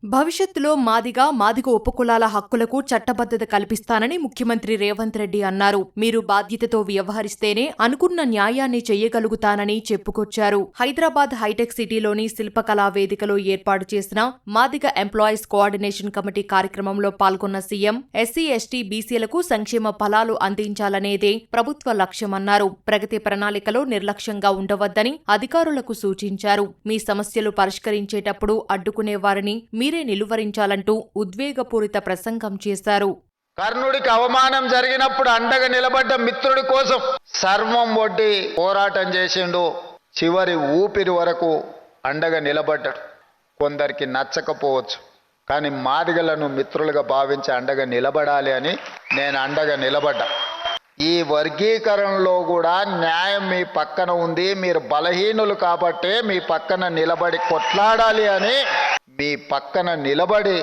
భవిష్యత్తులో మాదిగ ఉపకులాల హక్కులకు చట్టబద్ధత కల్పిస్తానని ముఖ్యమంత్రి రేవంత్ రెడ్డి అన్నారు. మీరు బాధ్యతతో వ్యవహరిస్తేనే అనుకున్న న్యాయాన్ని చెయ్యగలుగుతానని చెప్పుకొచ్చారు. హైదరాబాద్ హైటెక్ సిటీలోని శిల్పకళా వేదికలో ఏర్పాటు చేసిన మాదిగ ఎంప్లాయీస్ కోఆర్డినేషన్ కమిటీ కార్యక్రమంలో పాల్గొన్న సీఎం ఎస్సీ, ఎస్టీ, బీసీలకు సంక్షేమ ఫలాలు అందించాలనేదే ప్రభుత్వ లక్ష్యమన్నారు. ప్రగతి ప్రణాళికలో నిర్లక్ష్యంగా ఉండవద్దని అధికారులకు సూచించారు. మీ సమస్యలు పరిష్కరించేటప్పుడు అడ్డుకునేవారిని మీరే నిలువరించాలంటూ ఉద్వేగపూరిత ప్రసంగం చేశారు. కర్ణుడికి అవమానం జరిగినప్పుడు అండగా నిలబడ్డ మిత్రుడి కోసం సర్వం ఒడ్డి పోరాటం చేసిండు. చివరి ఊపిరి వరకు అండగా నిలబడ్డాడు. కొందరికి నచ్చకపోవచ్చు, కానీ మాదిగలను మిత్రులుగా భావించి అండగా నిలబడాలి అని నేను అండగా నిలబడ్డా. ఈ వర్గీకరణలో కూడా న్యాయం మీ పక్కన ఉంది. మీరు బలహీనులు కాబట్టే మీ పక్కన నిలబడి కొట్లాడాలి అని మీ పక్కన నిలబడి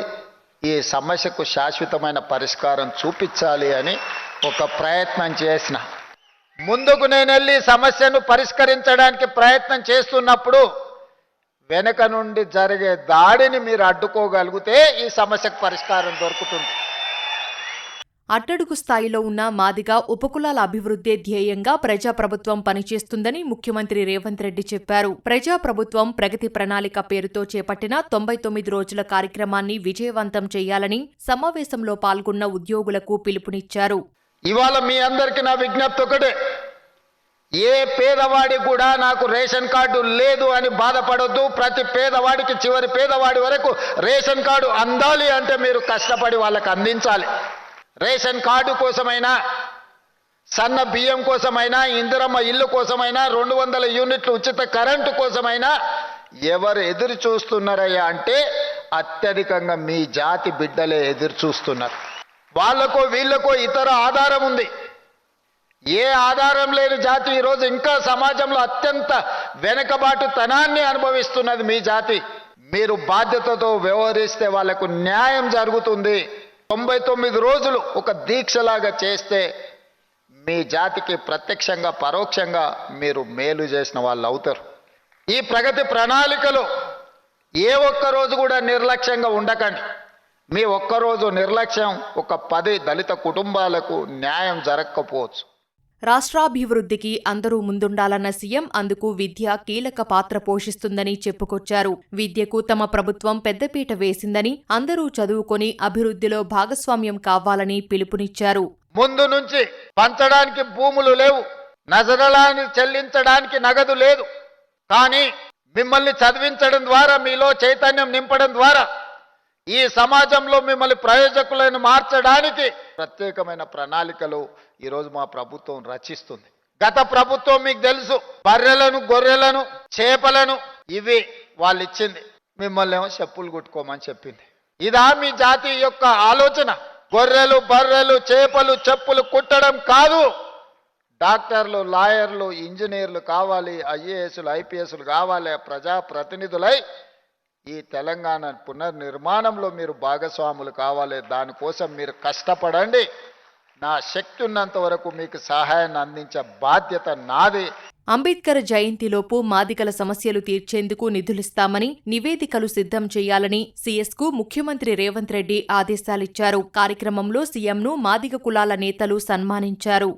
ఈ సమస్యకు శాశ్వతమైన పరిష్కారం చూపించాలి అని ఒక ప్రయత్నం చేసిన. ముందుకు నేను వెళ్ళి సమస్యను పరిష్కరించడానికి ప్రయత్నం చేస్తున్నప్పుడు వెనక నుండి జరిగే దాడిని మీరు అడ్డుకోగలిగితే ఈ సమస్యకు పరిష్కారం దొరుకుతుంది. అట్టడుగు స్థాయిలో ఉన్న మాదిగ ఉపకులాల అభివృద్ధే ధ్యేయంగా ప్రజాప్రభుత్వం పనిచేస్తుందని ముఖ్యమంత్రి రేవంత్ రెడ్డి చెప్పారు. ప్రజాప్రభుత్వం ప్రగతి ప్రణాళిక పేరుతో చేపట్టిన 99 రోజుల కార్యక్రమాన్ని విజయవంతం చేయాలని సమావేశంలో పాల్గొన్న ఉద్యోగులకు పిలుపునిచ్చారు. ఇవాళ మీ అందరికీ నా విజ్ఞప్తి ఒకటే, ఏ పేదవాడి కూడా నాకు రేషన్ కార్డు లేదు అని బాధపడొద్దు. ప్రతి పేదవాడికి, చివరి పేదవాడి వరకు రేషన్ కార్డు అందాలి అంటే మీరు కష్టపడి వాళ్ళకి అందించాలి. రేషన్ కార్డు కోసమైనా, సన్న బియ్యం కోసమైనా, ఇందిరమ్మ ఇల్లు కోసమైనా, 200 యూనిట్లు ఉచిత కరెంటు కోసమైనా ఎవరు ఎదురు చూస్తున్నారయ్యా అంటే అత్యధికంగా మీ జాతి బిడ్డలే ఎదురు చూస్తున్నారు. వాళ్ళకో వీళ్ళకో ఇతర ఆధారం ఉంది. ఏ ఆధారం లేని జాతి ఈరోజు ఇంకా సమాజంలో అత్యంత వెనుకబాటుతనాన్ని అనుభవిస్తున్నది మీ జాతి. మీరు బాధ్యతతో వ్యవహరిస్తే వాళ్లకు న్యాయం జరుగుతుంది. 99 రోజులు ఒక దీక్షలాగా చేస్తే మీ జాతికి ప్రత్యక్షంగా పరోక్షంగా మీరు మేలు చేసిన వాళ్ళు అవుతారు. ఈ ప్రగతి ప్రణాళికలో ఏ ఒక్కరోజు కూడా నిర్లక్ష్యంగా ఉండకండి. మీ ఒక్కరోజు నిర్లక్ష్యం ఒక 10 దళిత కుటుంబాలకు న్యాయం జరగకపోవచ్చు. రాష్ట్రాభివృద్ధికి అందరూ ముందుండాలన్న సీఎం అందుకు విద్య కీలక పాత్ర పోషిస్తుందని చెప్పుకొచ్చారు. విద్యకు తమ ప్రభుత్వం పెద్దపీట వేసిందని, అందరూ చదువుకొని అభివృద్ధిలో భాగస్వామ్యం కావాలని పిలుపునిచ్చారు. ముందు నుంచి పంచడానికి భూములు లేవు, నజరలాన్ని చెల్లించడానికి నగదు లేదు. కానీ మిమ్మల్ని చదివించడం ద్వారా, మీలో చైతన్యం నింపడం ద్వారా ఈ సమాజంలో మిమ్మల్ని ప్రయోజకులను మార్చడానికి ప్రత్యేకమైన ప్రణాళికలు ఈరోజు మా ప్రభుత్వం రచిస్తుంది. గత ప్రభుత్వం మీకు తెలుసు, బర్రెలను, గొర్రెలను, చేపలను ఇవి వాళ్ళు ఇచ్చింది. మిమ్మల్ని ఏమో చెప్పులు కుట్టుకోమని చెప్పింది. ఇదా మీ జాతి యొక్క ఆలోచన? గొర్రెలు, బర్రెలు, చేపలు, చెప్పులు కుట్టడం కాదు. డాక్టర్లు, లాయర్లు, ఇంజనీర్లు కావాలి, ఐఏఎస్లు, ఐపీఎస్లు కావాలి. ప్రజాప్రతినిధులై ఈ తెలంగాణ పునర్నిర్మాణంలో మీరు భాగస్వాములు కావాలి. దానికోసం మీరు కష్టపడండి. నా శక్తి ఉన్నంత వరకు మీకు సహాయాన్ని అందించే బాధ్యత నాది. అంబేద్కర్ జయంతిలోపు మాదిగల సమస్యలు తీర్చేందుకు నిధులిస్తామని, నివేదికలు సిద్ధం చేయాలని సీఎస్కు ముఖ్యమంత్రి రేవంత్ రెడ్డి ఆదేశాలిచ్చారు. కార్యక్రమంలో సీఎంను మాదిగ కులాల నేతలు సన్మానించారు.